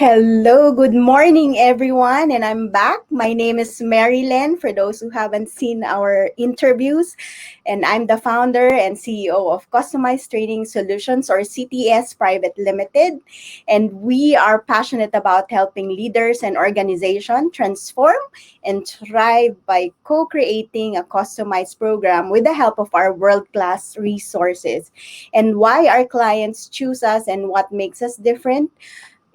Hello, good morning, everyone, and I'm back. My name is Marilyn, for those who haven't seen our interviews, and I'm the founder and CEO of Customized Training Solutions, or CTS Private Limited. And we are passionate about helping leaders and organizations transform and thrive by co creating a customized program with the help of our world class resources. And why our clients choose us and what makes us different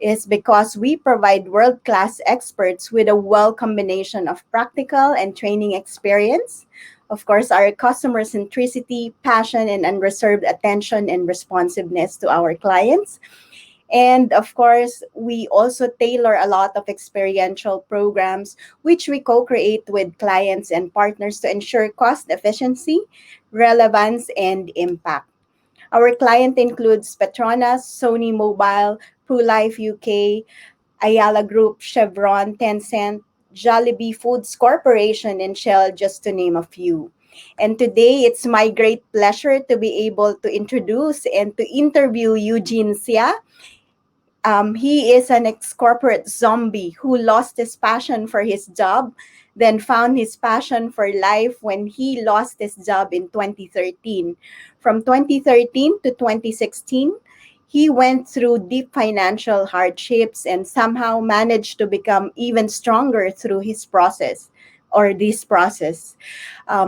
is because we provide world class experts with a well combination of practical and training experience. Of course, our customer centricity, passion, and unreserved attention and responsiveness to our clients. And of course, we also tailor a lot of experiential programs, which we co create with clients and partners to ensure cost efficiency, relevance, and impact. Our client includes Petronas, Sony Mobile, PruLife UK, Ayala Group, Chevron, Tencent, Jollibee Foods Corporation, and Shell, just to name a few. And today, it's my great pleasure to be able to introduce and to interview Eugene Seah. He is an ex corporate zombie who lost his passion for his job, then found his passion for life when he lost his job in 2013. From 2013 to 2016, he went through deep financial hardships and somehow managed to become even stronger through his process or this process.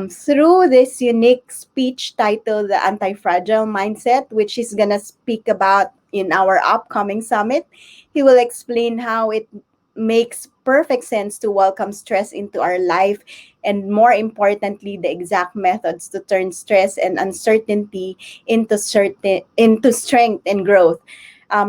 Through this unique speech titled The Antifragile Mindset, which he's going to speak about in our upcoming summit, he will explain how it makes perfect sense to welcome stress into our life and, more importantly, the exact methods to turn stress and uncertainty into strength and growth.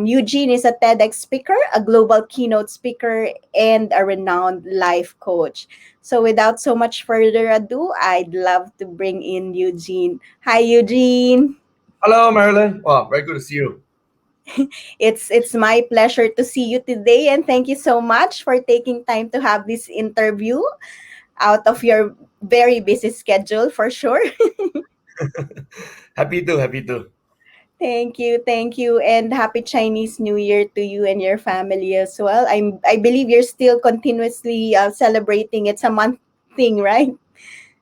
Eugene is a TEDx speaker, a global keynote speaker, and a renowned life coach. So, without so much further ado, I'd love to bring in Eugene. Hi, Eugene. Hello, Marilyn. Wow, very good to see you. It's my pleasure to see you today, and thank you so much for taking time to have this interview out of your very busy schedule for sure. Happy to. Thank you, and happy Chinese New Year to you and your family as well. I believe you're still continuously celebrating. It's a month thing, right?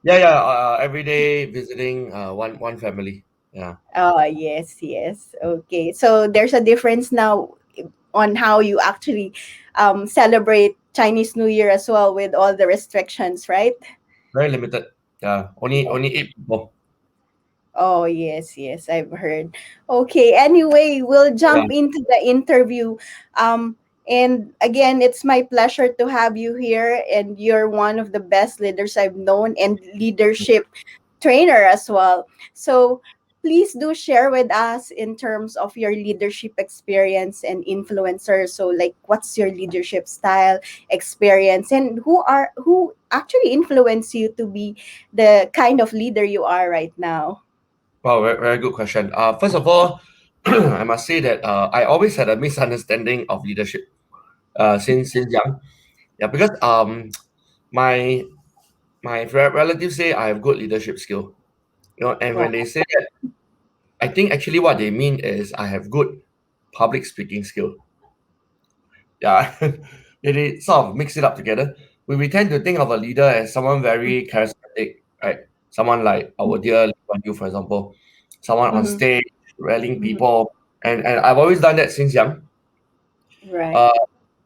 Yeah. Every day visiting one family. Yeah. Oh, yes, yes. Okay. So there's a difference now on how you actually celebrate Chinese New Year as well with all the restrictions, right? Very limited. Yeah. Only 8 people. Oh, yes, yes, I've heard. Okay, anyway, we'll Yeah. jump into the interview. Um, and again, it's my pleasure to have you here, and you're one of the best leaders I've known and leadership trainer as well. So please do share with us in terms of your leadership experience and influencer. So like what's your leadership style, experience, and who actually influence you to be the kind of leader you are right now? Wow, very good question. First of all, I must say that I always had a misunderstanding of leadership. Since young. Yeah, because my relatives say I have good leadership skill. And Wow. when they say that, I think actually what they mean is I have good public speaking skill. Yeah, they sort of mix it up together. We tend to think of a leader as someone very charismatic, right? Someone like our dear Lee Kuan Yew, for example, someone on Mm-hmm. stage rallying Mm-hmm. people, and I've always done that since young. Right. Uh,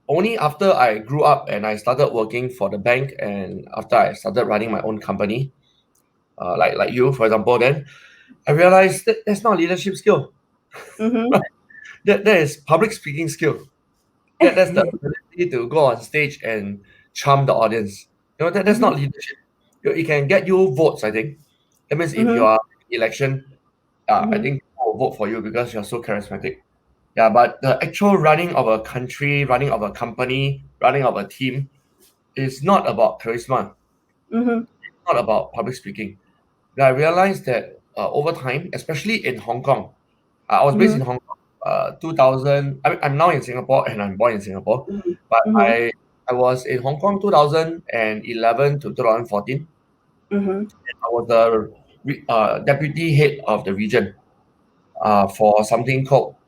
Only after I grew up and I started working for the bank, and after I started running my own company, like you, for example, then I realized that that's not leadership skill. Mm-hmm. That is public speaking skill. That's the ability to go on stage and charm the audience. That's Mm-hmm. not leadership. It can get you votes, I think. That means if you Mm-hmm. are in election, I Mm-hmm. think people will vote for you because you're so charismatic. Yeah, but the actual running of a country, running of a company, running of a team is not about charisma. Mm-hmm. It's not about public speaking. And I realized that over time, especially in Hong Kong, I was based Mm-hmm. in Hong Kong, 2000. I'm now in Singapore and I'm born in Singapore, but Mm-hmm. I was in Hong Kong 2011 to 2014. Mm-hmm. I was the deputy head of the region for something called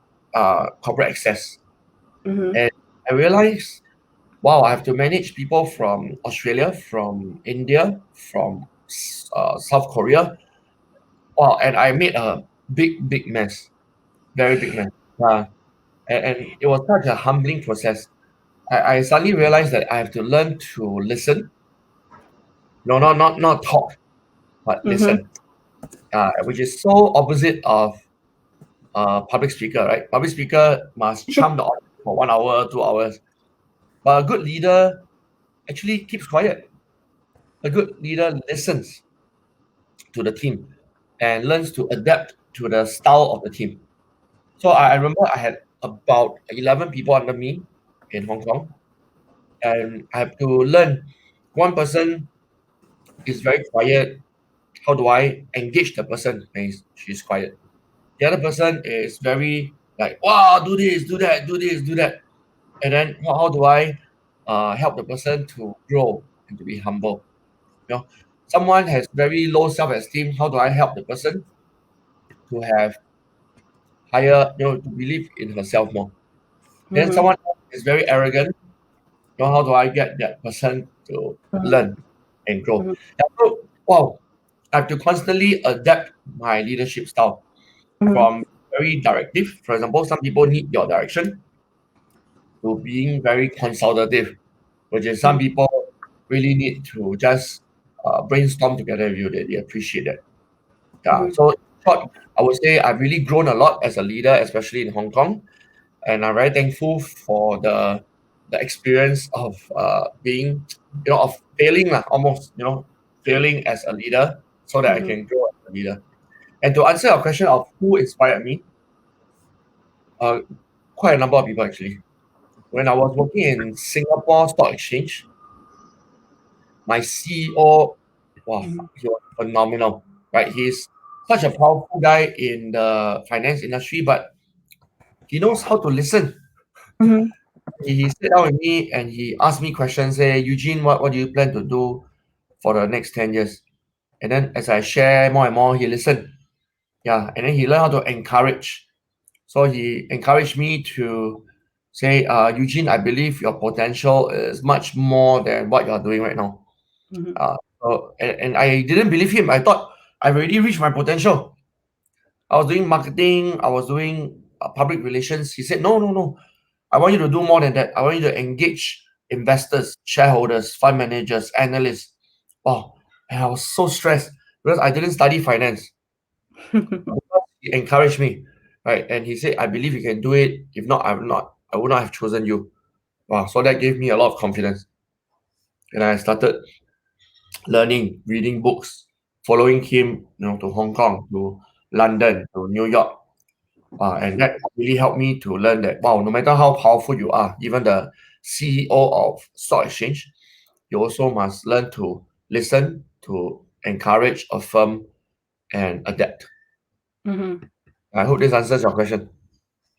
corporate access. Mm-hmm. I realized, wow, I have to manage people from Australia, from India, from South Korea. Wow, and I made a big mess, very big mess. Uh, and it was such a humbling process. I suddenly realized that I have to learn to listen. No, not talk, but Mm-hmm. listen. Which is so opposite of public speaker, right? Public speaker must charm the audience for 1 hour, 2 hours. But a good leader actually keeps quiet. A good leader listens to the team and learns to adapt to the style of the team. So I remember I had about 11 people under me in Hong Kong, and I have to learn. One person is very quiet. How do I engage the person when she's quiet? The other person is very like, wow, do this, do that, do this, do that. And then how do I help the person to grow and to be humble? You know, someone has very low self-esteem. How do I help the person to have higher, to believe in herself more? Then Mm-hmm. someone else is very arrogant. How do I get that person to learn and grow? Yeah, so, wow, I have to constantly adapt my leadership style Mm-hmm. from very directive. For example, some people need your direction to being very consultative, which is some people really need to just brainstorm together with you. They appreciate that. Yeah. Mm-hmm. So in short, I would say I've really grown a lot as a leader, especially in Hong Kong, and I'm very thankful for the experience of being, of failing lah, almost, failing as a leader, so that I Mm-hmm. can grow as a leader. And to answer your question of who inspired me, uh, quite a number of people actually. When I was working in Singapore Stock Exchange, my CEO, wow, he was phenomenal, right? He's such a powerful guy in the finance industry, but he knows how to listen. Mm-hmm. He sat down with me and he asked me questions, say, Eugene, what do you plan to do for the next 10 years? And then as I share more and more, he listened. Yeah. And then he learned how to encourage. So he encouraged me to say, Eugene, I believe your potential is much more than what you're doing right now. Mm-hmm. And I didn't believe him. I thought I've already reached my potential. I was doing marketing, I was doing public relations. He said, no, no, no. I want you to do more than that. I want you to engage investors, shareholders, fund managers, analysts. Wow. And I was so stressed because I didn't study finance. He encouraged me, right? And he said, I believe you can do it. If not, I would not have chosen you. Wow. So that gave me a lot of confidence. And I started learning, reading books, following him, to Hong Kong, to London, to New York. And that really helped me to learn that, wow, no matter how powerful you are, even the CEO of Stock Exchange, you also must learn to listen, to encourage, affirm, and adapt. Mm-hmm. I hope this answers your question.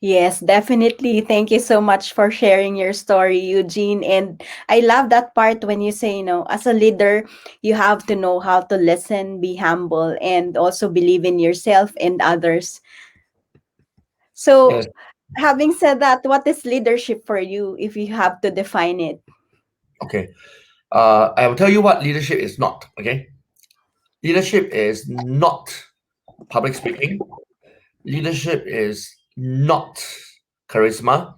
Yes, definitely. Thank you so much for sharing your story, Eugene. And I love that part when you say, as a leader, you have to know how to listen, be humble, and also believe in yourself and others. Yes. So, having said that, what is leadership for you if you have to define it? Okay. I will tell you what leadership is not. Okay. Leadership is not public speaking. Leadership is not charisma.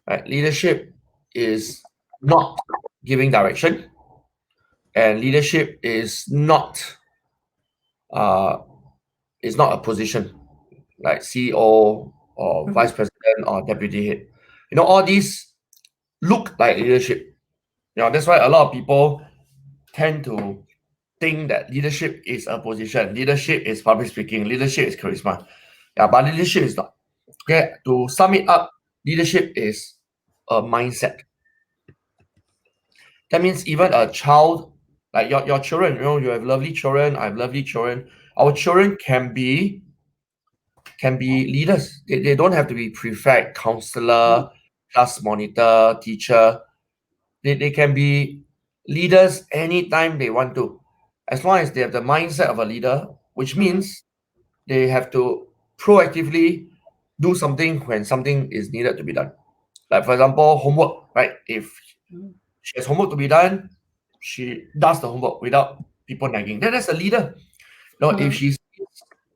Right? Leadership is not giving direction, and leadership uh, is not a position like CEO or Mm-hmm. vice president or deputy head. All these look like leadership. That's why a lot of people tend to think that leadership is a position, leadership is public speaking, leadership is charisma. Yeah, but leadership is not. Okay, to sum it up, leadership is a mindset. That means even a child, like your children, you have lovely children, I have lovely children. Our children can be leaders. They don't have to be prefect, counselor, class monitor, teacher. They can be leaders anytime they want to, as long as they have the mindset of a leader, which Mm-hmm. means they have to proactively do something when something is needed to be done. Like for example, homework, right? If Mhm. she has homework to be done, she does the homework without people nagging. Then that's a leader. If Mhm. she's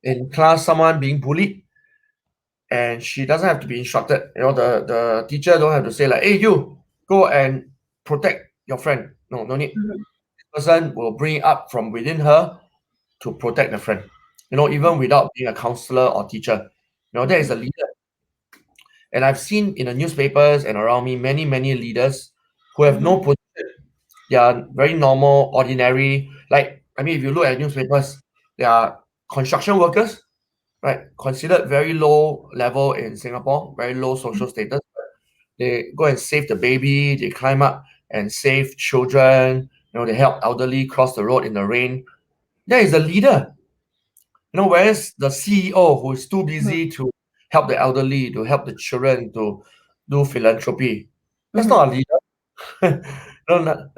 in class, someone being bullied, and she doesn't have to be instructed. The teacher don't have to say like, "Hey, you go and protect your friend." No, no need. Mhm. Person will bring it up from within her to protect the friend. Even without being a counselor or teacher. That is Mhm. a leader. And I've seen in the newspapers and around me many leaders who have Mhm. no position. They are very normal, ordinary. Like, I mean, if you look at newspapers, they are construction workers, right? Considered very low level in Singapore, very low social status. They go and save the baby, they climb up and save children, they help elderly cross the road in the rain. That is a leader. Whereas the CEO who is too Mhm. busy to help the elderly, to help the children, to do philanthropy, that's Mhm. not a leader.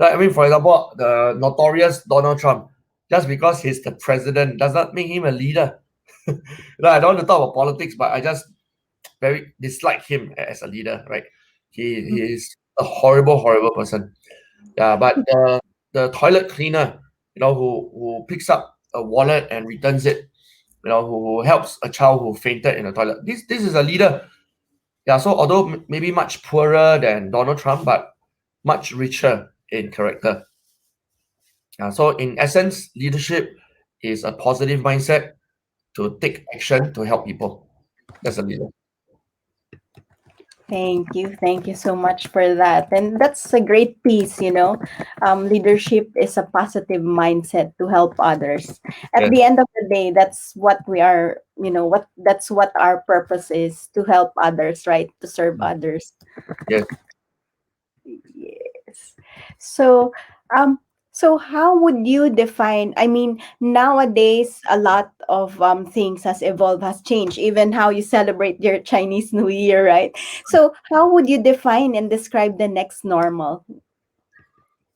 I mean, for example, the notorious Donald Trump, just because he's the president does not make him a leader. I don't want to talk about politics, but I just very dislike him as a leader, right? He Mhm. is a horrible person. Yeah, but the toilet cleaner, who picks up a wallet and returns it, who helps a child who fainted in the toilet. This is a leader. Yeah, so although maybe much poorer than Donald Trump, but much richer in character. So in essence, leadership is a positive mindset to take action to help people. That's a leader. Thank you. Thank you so much for that. And that's a great piece, Leadership is a positive mindset to help others. At Yes, the end of the day, that's what we are, that's what our purpose is, to help others, right? To serve others. yes. Yes. So, so how would you define? I mean, nowadays a lot of things has evolved, has changed. Even how you celebrate your Chinese New Year, right? So, how would you define and describe the next normal?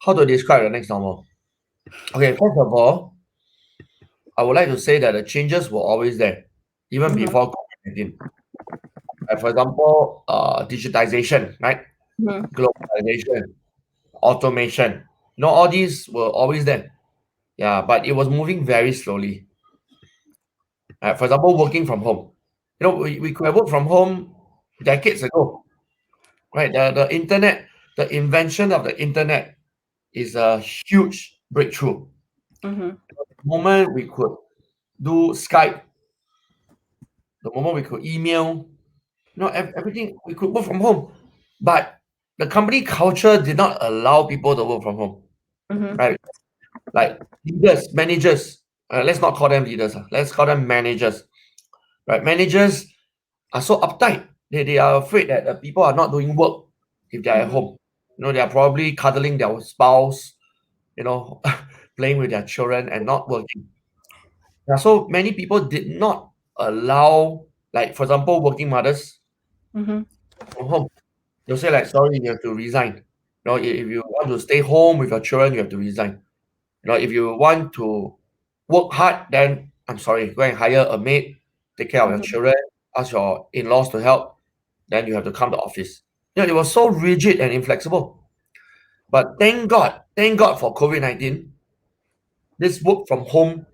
How to describe the next normal? Okay, first of all, I would like to say that the changes were always there, even Mm-hmm. before COVID-19. For example, digitization, right? Mm-hmm. Globalization, automation. All these were always there. Yeah, but it was moving very slowly. For example, working from home. We could have worked from home decades ago, right? The internet, the invention of the internet is a huge breakthrough. Mm-hmm. The moment we could do Skype, the moment we could email, everything we could work from home. But the company culture did not allow people to work from home, Mm-hmm. right? Like leaders, managers, let's not call them leaders, let's call them managers, right? Managers are so uptight. They are afraid that the people are not doing work if they're at Mm-hmm. home. They are probably cuddling their spouse, you know, playing with their children and not working. Yeah, so many people did not allow, like, for example, working mothers Mm-hmm. from home. They'll say, like, sorry, you have to resign. If you want to stay home with your children, you have to resign. If you want to work hard, then I'm sorry, go and hire a maid, take care of your Mm-hmm. children, ask your in-laws to help, then you have to come to office. It was so rigid and inflexible. But thank God for COVID-19, this work from home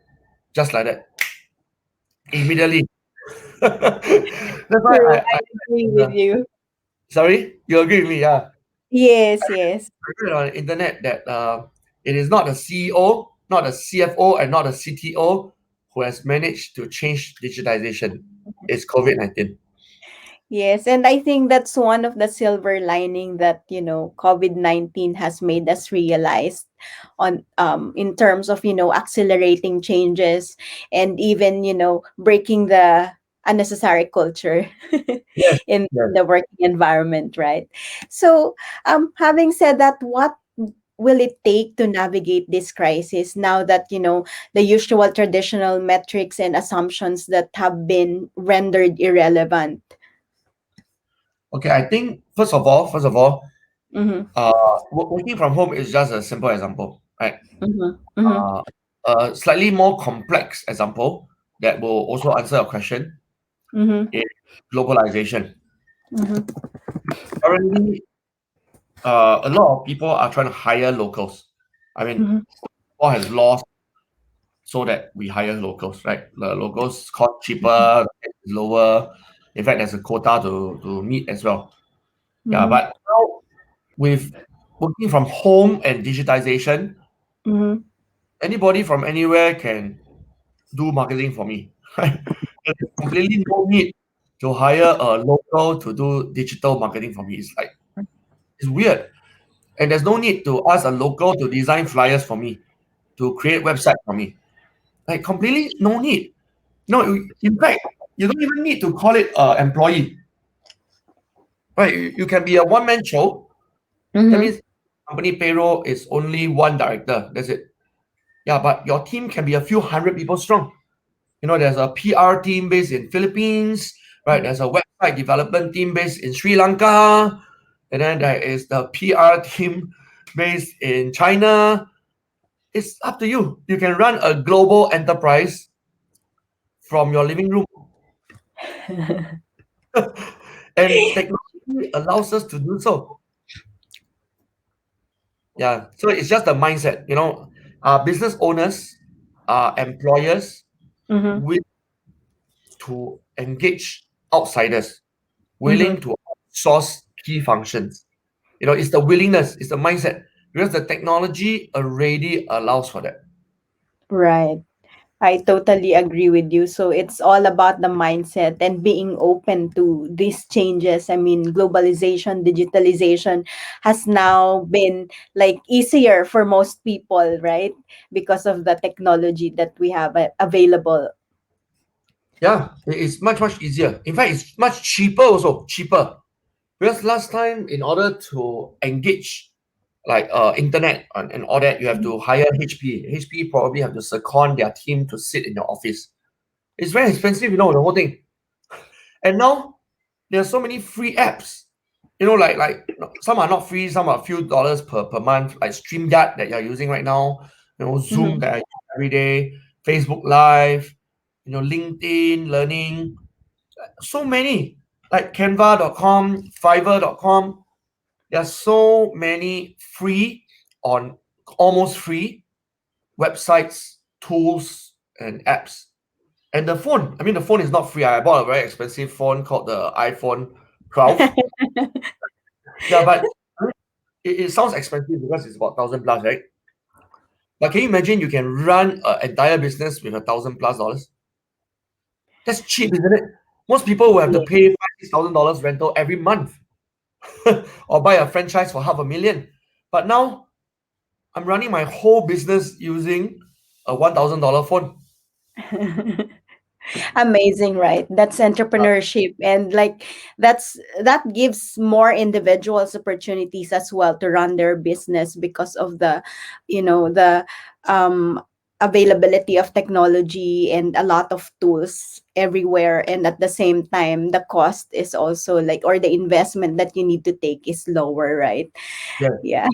just like that, immediately. That's why True, I I agree with you. sorry, you agree with me, yeah. Yes, yes. I read on the internet that it is not the CEO, not the CFO, and not the CTO who has managed to change digitization. It's COVID-19. Yes, and I think that's one of the silver lining that, COVID-19 has made us realize on in terms of, accelerating changes and even, breaking the unnecessary culture Yes, in yes. the working environment, right? So, having said that, what will it take to navigate this crisis now that, the usual traditional metrics and assumptions that have been rendered irrelevant? Okay, I think first of all, Mhm, uh, working from home is just a simple example, right? mhm, mhm, Uh, a slightly more complex example that will also answer a question mhm, is globalization. mhm, Currently, a lot of people are trying to hire locals. I mean, Mm-hmm. all has laws so that we hire locals, right? The locals cost cheaper, lower. In fact, there's a quota to meet as well. Yeah, Mm-hmm. but now with working from home and digitization, Mm-hmm. anybody from anywhere can do marketing for me. Right? There's completely no need to hire a local to do digital marketing for me. It's like it's weird. And there's no need to ask a local to design flyers for me, to create website for me. Like completely no need. No, in fact, you don't even need to call it employee. Right? You can be a one-man show. That Mm-hmm. means company payroll is only one director. That's it. Yeah, but your team can be a few hundred people strong. There's a PR team based in Philippines, right? There's a website development team based in Sri Lanka, and then there is the PR team based in China. It's up to you. You can run a global enterprise from your living room, and technology allows us to do so. Yeah, so it's just the mindset. Business owners, employers Mm-hmm. willing to engage outsiders, Mm-hmm. willing to outsource key functions. It's the willingness, it's the mindset, because the technology already allows for that. Right. I totally agree with you. So it's all about the mindset and being open to these changes. I mean, globalization, digitalization has now been like easier for most people, right? Because of the technology that we have available. Yeah, it's much, much easier. In fact, it's much cheaper also, cheaper. Because last time, in order to engage like internet and all that, you have to hire HP. HP probably have to second their team to sit in your office. It's very expensive, the whole thing. And now there are so many free apps. Some are not free, some are a few dollars per month, like StreamYard that you're using right now, Zoom Mm-hmm. that I use every day, Facebook Live, LinkedIn Learning, so many, like Canva.com, Fiverr.com. There are so many free on almost free websites, tools, and apps. And the phone, I mean, the phone is not free. I bought a very expensive phone called the iPhone 12. Yeah, but I mean, it sounds expensive because it's about 1,000 plus, right? But can you imagine you can run an entire business with $1,000 plus? That's cheap, isn't it? Most people will have to Yeah. pay $5,000, $6,000 rental every month or buy a franchise for $500,000. But now I'm running my whole business using a $1,000 phone. Amazing, right? That's entrepreneurship, and like that gives more individuals opportunities as well to run their business because of the um availability of technology and a lot of tools everywhere, and at the same time the cost is also like, or the investment that you need to take is lower, right? Yeah. Yeah.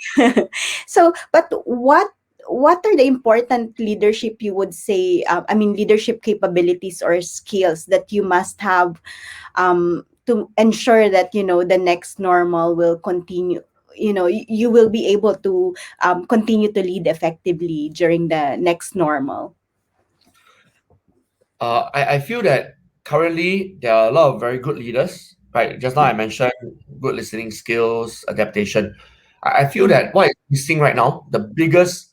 So but what are the important leadership you would say, I mean, leadership capabilities or skills that you must have to ensure that the next normal will continue, you will be able to continue to lead effectively during the next normal. I feel that currently there are a lot of very good leaders, right? Just now I mentioned good listening skills, adaptation. I feel Mhm. that what is missing right now, the biggest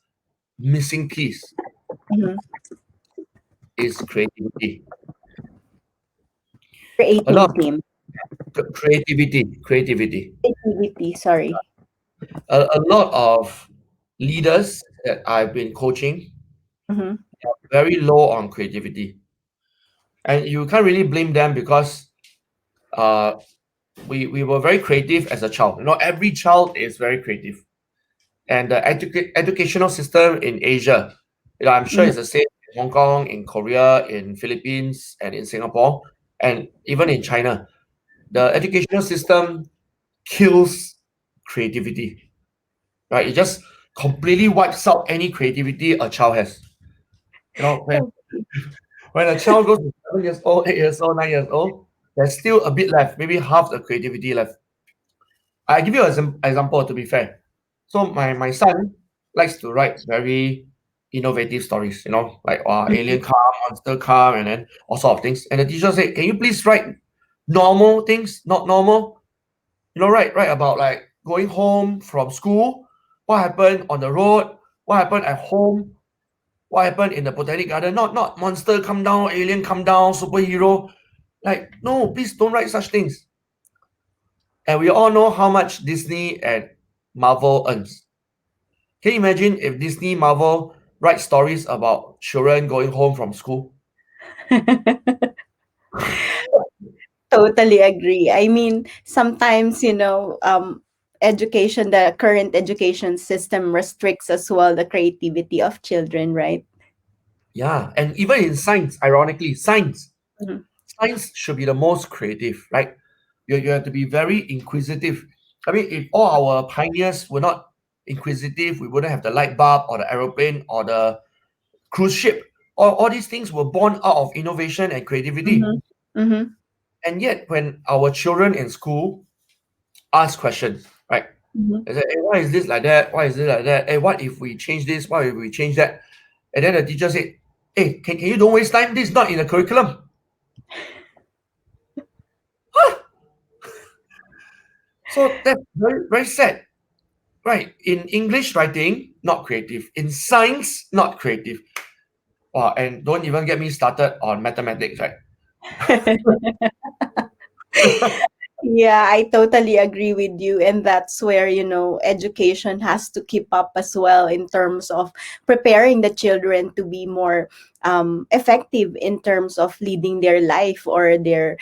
missing piece Mhm. is creativity. A lot Creativity. of creativity. Creativity, sorry. A lot of leaders that I've been coaching Mhm. very low on creativity, and you can't really blame them because uh, we were very creative as a child. Every child is very creative, and the educational system in Asia, I'm sure Mhm. it's the same in Hong Kong, in Korea, in Philippines, and in Singapore, and even in China. The educational system kills creativity, right? It just completely wipes out any creativity a child has. When a child goes to 7 years old, 8 years old, 9 years old, there's still a bit left, maybe half the creativity left. I give you an example to be fair. So my son likes to write very innovative stories, like alien car, monster car, and then all sort of things. And the teacher said, "Can you please write normal things, not normal? Write about like going home from school, what happened on the road, what happened at home, what happened in the botanic garden, not monster come down, alien come down, superhero. Like, no, please don't write such things." And we all know how much Disney and Marvel earns. Can you imagine if Disney, Marvel write stories about children going home from school? Totally agree. I mean, sometimes, the current education system restricts as well the creativity of children, right? Yeah, and even in science, ironically, science Mhm. science should be the most creative, right? You have to be very inquisitive. I mean, if all our pioneers were not inquisitive, we wouldn't have the light bulb or the aeroplane or the cruise ship. All these things were born out of innovation and creativity. Mhm. Mhm. And yet, when our children in school ask questions, right? Mhm. They say, "Hey, why is this like that? Why is it like that? Hey, what if we change this? What if we change that?" And then the teacher said, "Hey, can you don't waste time? This is not in the curriculum." So that's very, very sad. Right. In English writing, not creative. In science, not creative. Wow, and don't even get me started on mathematics, right? Yeah, I totally agree with you. And that's where, education has to keep up as well in terms of preparing the children to be more effective in terms of leading their life or their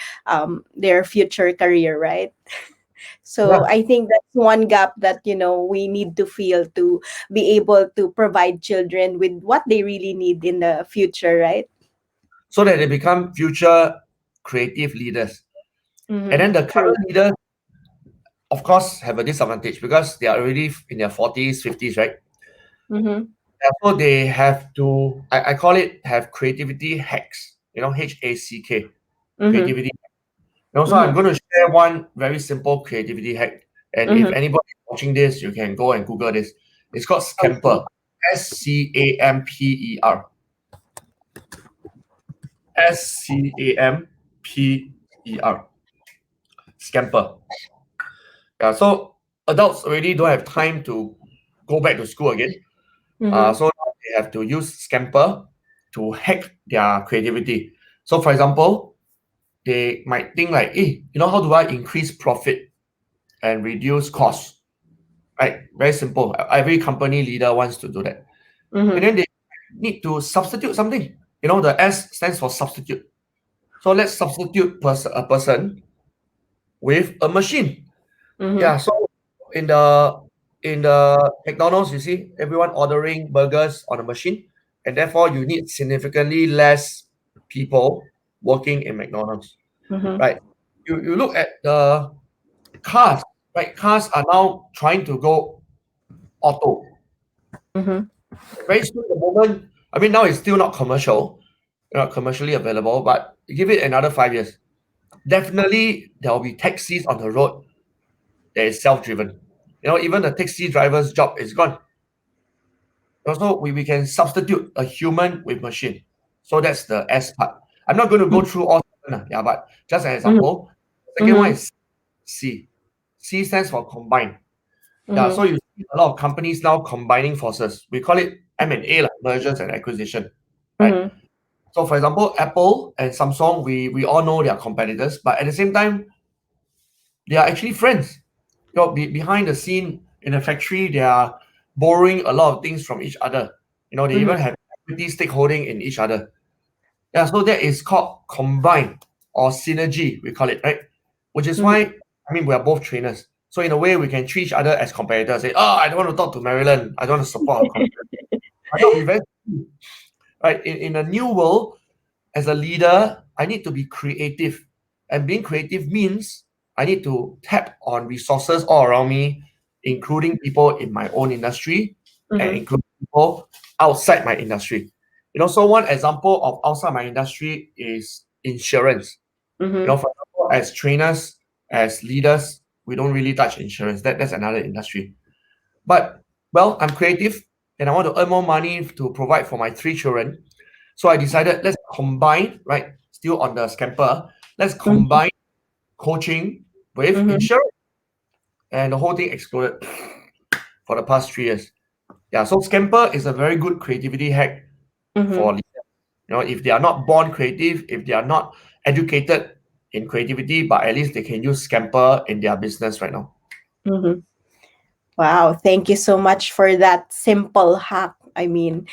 future career, right? So Yeah. I think that's one gap that, we need to fill to be able to provide children with what they really need in the future, right? So that they become future creative leaders. And Mm-hmm. then the True. current leaders, of course, have a disadvantage because they are already in their 40s, 50s, right? Mm-hmm. So they have to, I call it, have creativity hacks, HACK, Mm-hmm. creativity. So I'm Mm-hmm. going to share one very simple creativity hack. And if Mm-hmm. anybody watching this, you can go and Google this. It's called Okay. Scamper. Scamper. Scamper. Scamper. Yeah, so adults already don't have time to go back to school again. Mm-hmm. So now they have to use Scamper to hack their creativity. So for example, they might think like, hey, how do I increase profit and reduce costs? Right? Very simple. Every company leader wants to do that. And Mm-hmm. then they need to substitute something. The S stands for substitute. So let's substitute a person with a machine. Mm-hmm. Yeah. So in the in the McDonald's, you see everyone ordering burgers on a machine, and therefore you need significantly less people working in McDonald's. Mm-hmm. Right? You look at the cars. Right? Cars are now trying to go auto. Mm-hmm. Very soon, the moment. I mean, now it's still not commercially available, but give it another 5 years. Definitely, there will be taxis on the road that is self-driven. Even the taxi driver's job is gone. Also, we can substitute a human with machine. So that's the S part. I'm not going to go through all seven, yeah, but just an Mm-hmm. example. Second one Mm-hmm. is C. C stands for combine. Yeah, so Mm-hmm. you see a lot of companies now combining forces. We call it M&A, like mergers and acquisition, right? Mm-hmm. So, for example, Apple and Samsung, we all know they are competitors, but at the same time, they are actually friends. Behind the scene in the factory, they are borrowing a lot of things from each other. They Mm-hmm. even have equity stakeholding in each other. Yeah, so that is called combine or synergy, we call it, right? Which is Mm-hmm. why, I mean, we are both trainers. So in a way, we can treat each other as competitors. Say, oh, I don't want to talk to Marilyn. I don't want to support her competitor. I don't be very right. In a new world, as a leader, I need to be creative. And being creative means I need to tap on resources all around me, including people in my own industry and Mm-hmm. including people outside my industry. So one example of outside my industry is insurance. Mm-hmm. For example, as trainers, as leaders, we don't really touch insurance. That's another industry. But well, I'm creative and I want to earn more money to provide for my three children. So I decided let's combine, right? Still on the scamper, let's Mhm. combine coaching with Mhm. insurance. And the whole thing exploded for the past 3 years. Yeah, so scamper is a very good creativity hack for Mhm. leaders. If they are not born creative, if they are not educated in creativity, but at least they can use scamper in their business right now. Mhm. Wow, thank you so much for that simple hack. I mean,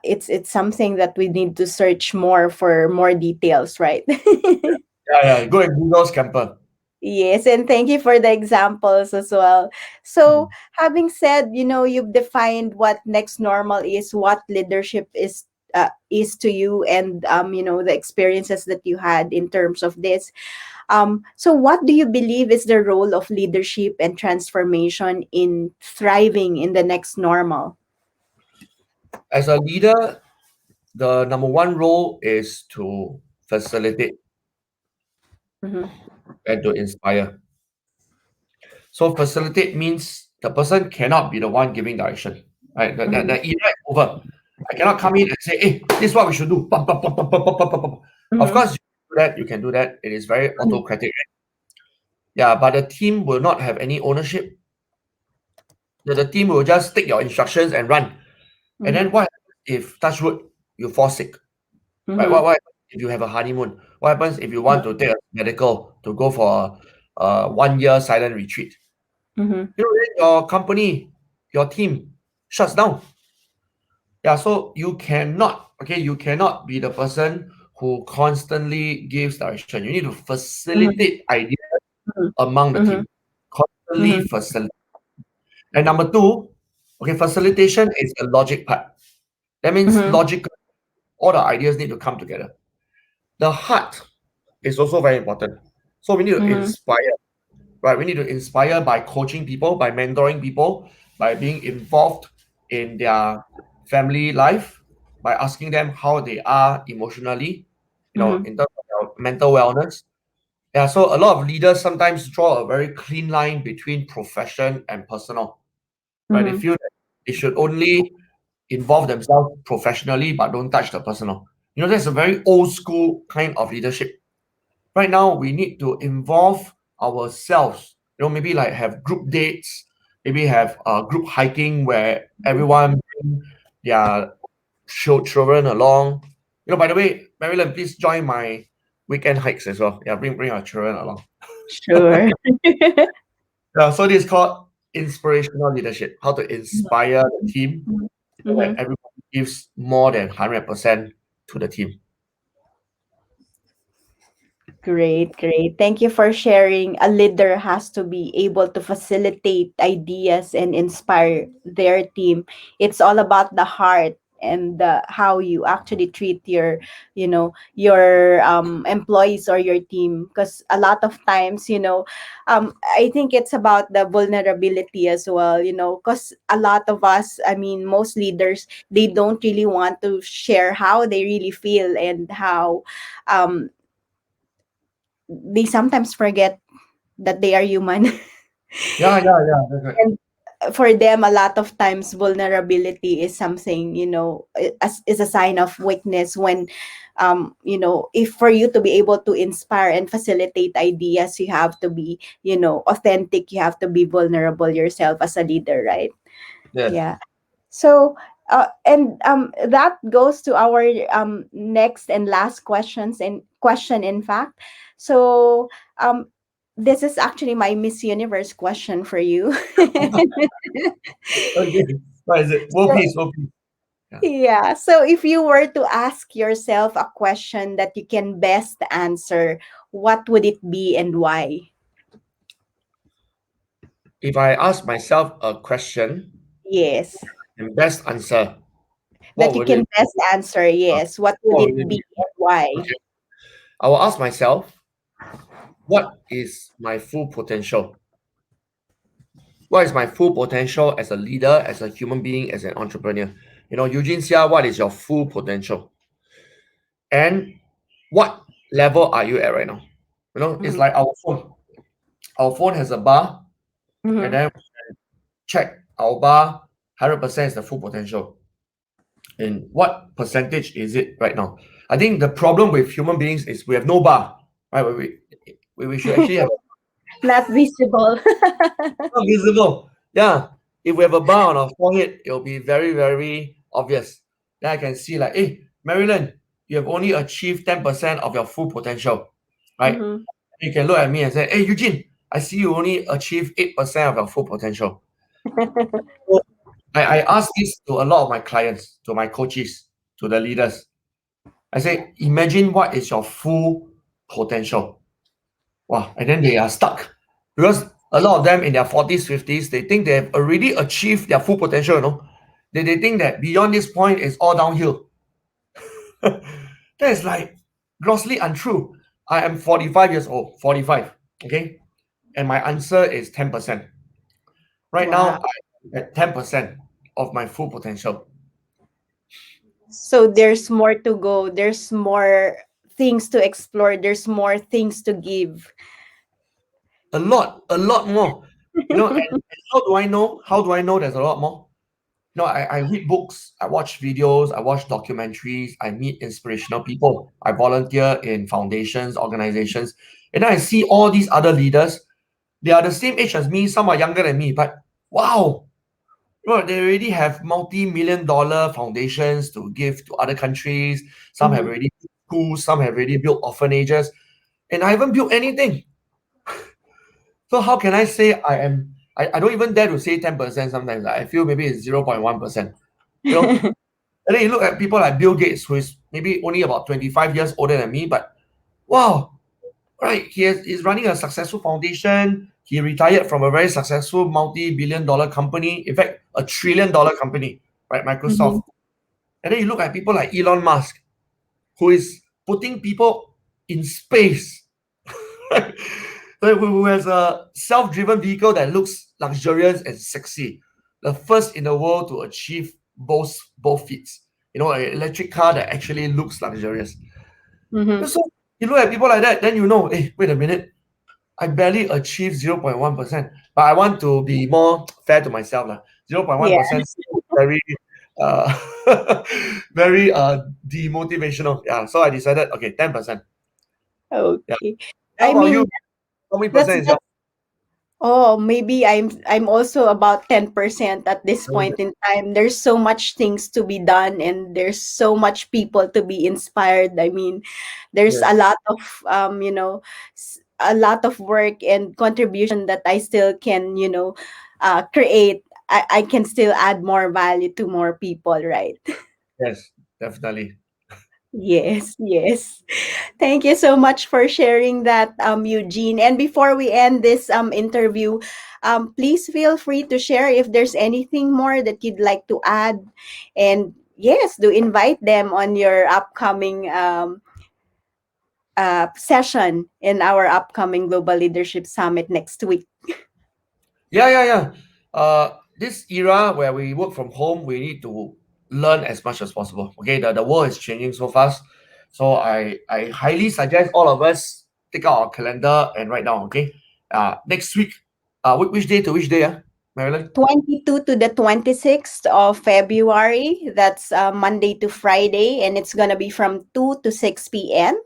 it's something that we need to search more for more details, right? Yeah, yeah. Go and Google scamper. Yes, and thank you for the examples as well. So, having said, you've defined what next normal is, what leadership is to you, and the experiences that you had in terms of this. So, what do you believe is the role of leadership and transformation in thriving in the next normal? As a leader, the number one role is to facilitate Mm-hmm. and to inspire. So facilitate means the person cannot be the one giving direction. Right? The Mm-hmm. era is over. I cannot come in and say, hey, this is what we should do. Pum, pum, pum, pum, pum, pum, pum, pum, pum. Of Mm-hmm. course, you can do that. You can do that. It is very autocratic. Yeah, but the team will not have any ownership. The team will just take your instructions and run. And then Mm-hmm. what happens if touch wood, you fall sick? Right? What Mm-hmm. happens if you have a honeymoon? What happens if you want to take a medical to go for a 1 year silent retreat? Mm-hmm. Then your company, your team shuts down. Yeah, so you cannot be the person who constantly gives direction. You need to Mm-hmm. facilitate ideas among the Mm-hmm. team. Constantly Mm-hmm. facilitate. And number two, okay, facilitation is the logic part. That means Mm-hmm. logic, all the ideas need to come together. The heart is also very important. So we need to Mm-hmm. inspire, right? We need to inspire by coaching people, by mentoring people, by being involved in their family life, by asking them how they are emotionally, Mm-hmm. in terms of their mental wellness. Yeah, so a lot of leaders sometimes draw a very clean line between profession and personal, right? They Mm-hmm. feel that they should only involve themselves professionally but don't touch the personal. That's a very old school kind of leadership. Right now we need to involve ourselves, maybe like have group dates, maybe have group hiking where everyone bring their children along. By the way, Maryland, please join my weekend hikes as well. Yeah, bring our children along. Sure. Yeah, so this is called inspirational leadership, how to inspire the team so that Mm-hmm. everybody gives more than 100% to the team. Great, great. Thank you for sharing. A leader has to be able to facilitate ideas and inspire their team. It's all about the heart and how you actually treat your employees or your team. Because a lot of times, I think it's about the vulnerability as well. Because a lot of us, I mean, most leaders, they don't really want to share how they really feel and how um they sometimes forget that they are human. Yeah, yeah, yeah. That's right. And for them, a lot of times vulnerability is something, is a sign of weakness when if for you to be able to inspire and facilitate ideas, you have to be, authentic, you have to be vulnerable yourself as a leader, right? Yes. Yeah. So, and that goes to our next and last question, in fact. So, um, this is actually my Miss Universe question for you. Okay. What is it? World So, peace, world peace. Yeah. yeah. So, if you were to ask yourself a question that you can best answer, what would it be and why? If I ask myself a question Yes. and best answer, That what you would it can best answer, uh, yes. What would what it would it be be? and why? Okay. I will ask myself, what is my full potential? What is my full potential as a leader, as a human being, as an entrepreneur? Eugene Seah, what is your full potential? And what level are you at right now? It's Mhm. like our phone. Our phone has a bar, and Mm-hmm. then check our bar, 100% is the full potential. And what percentage is it right now? I think the problem with human beings is we have no bar, right? We should actually have Not visible. not visible. Yeah. If we have a bar on our forehead, it'll be very, very obvious. Then I can see like, hey, Marilyn, you have only achieved 10% of your full potential, right? Mm-hmm. You can look at me and say, hey, Eugene, I see you only achieved 8% of your full potential. So I ask this to a lot of my clients, to my coaches, to the leaders. I say, imagine what is your full potential. Wow. And then they are stuck because a lot of them in their 40s, 50s, they think they have already achieved their full potential, you know. They think that beyond this point is all downhill. That is like grossly untrue. I am 45 years old, 45, okay? And my answer is 10%. Right Wow. now, I'm at 10% of my full potential. So there's more to go. There's more things to explore. There's more things to give. A lot more. You know, and how do I know? How do I know there's a lot more? No, I read books, I watch videos, I watch documentaries, I meet inspirational people. I volunteer in foundations, organizations, and then I see all these other leaders. They are the same age as me, some are younger than me, but wow, well, they already have multi-million dollar foundations to give to other countries. Some have Mm-hmm. already built schools, some have already built orphanages, and I haven't built anything. So how can I say I am? I don't even dare to say 10% sometimes. I feel maybe it's 0.1%. You know, and then you look at people like Bill Gates, who is maybe only about 25 years older than me, but wow, right? He's running a successful foundation. He retired from a very successful multi-billion dollar company, in fact, $1 trillion company, right? Mm-hmm. Microsoft. And then you look at people like Elon Musk, who is putting people in space, right? Who has a self-driven vehicle that looks luxurious and sexy. The first in the world to achieve both feats. You know, an electric car that actually looks luxurious. Mm-hmm. So you look at people like that, then you know, hey, wait a minute, I barely achieved 0.1%. But I want to be more fair to myself. 0.1% Yeah. is very uh very demotivational. Yeah. So I decided, okay, 10%. Yeah. Okay. How I about you? mean, How many that's percent is your that's oh, maybe I'm also about 10% at this point in time. There's so much things to be done and there's so much people to be inspired. I mean, there's a yes. lot of a lot of work and contribution that I still can, create. I can still add more value to more people, right? Yes, definitely. Yes, yes. Thank you so much for sharing that, Eugene. And before we end this interview, please feel free to share if there's anything more that you'd like to add. And yes, do invite them on your upcoming session in our upcoming Global Leadership Summit next week. Yeah, yeah, yeah. This era where we work from home, we need to learn as much as possible. Okay, the world is changing so fast. So I highly suggest all of us take out our calendar and write down, okay? Next week, which day to which day, Marilyn? 22 to the 26th of February. That's Monday to Friday, and it's going to be from 2 to 6 p.m.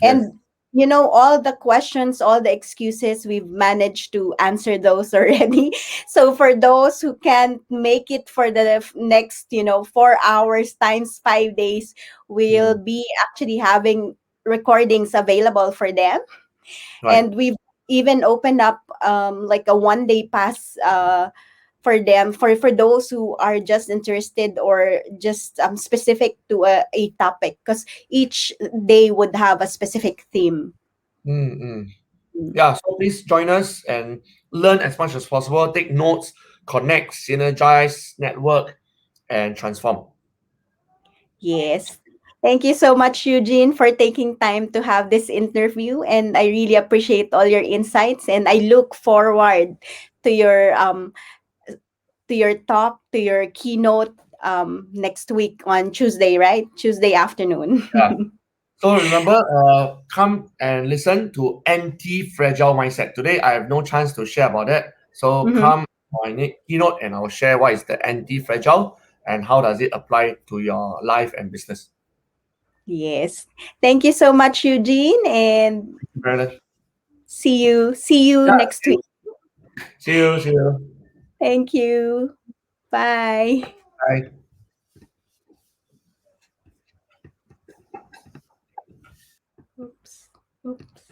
Yes. And all the questions, all the excuses, we've managed to answer those already. So for those who can't make it for the next 4 hours times 5 days, we'll Mm, be actually having recordings available for them. right. And we've even opened up like a 1 day pass for them, for those who are just interested or just specific to a topic, because each day would have a specific theme. Mm, mm. Mm. Yeah, so please join us and learn as much as possible. Take notes, connect, synergize, network, and transform. Yes. Thank you so much, Eugene, for taking time to have this interview. And I really appreciate all your insights. And I look forward to your talk, to your keynote next week on Tuesday, right? Tuesday Yeah. afternoon. So remember, come and listen to anti-fragile mindset. Today, I have no chance to share about that. So Mhm. come my keynote, and I'll share what is the anti-fragile and how does it apply to your life and business. Yes. Thank you so much, Eugene, and Brennan. see you Yeah, next see week. you. See you. See you. Thank you. Bye. Bye. Oops. Oops.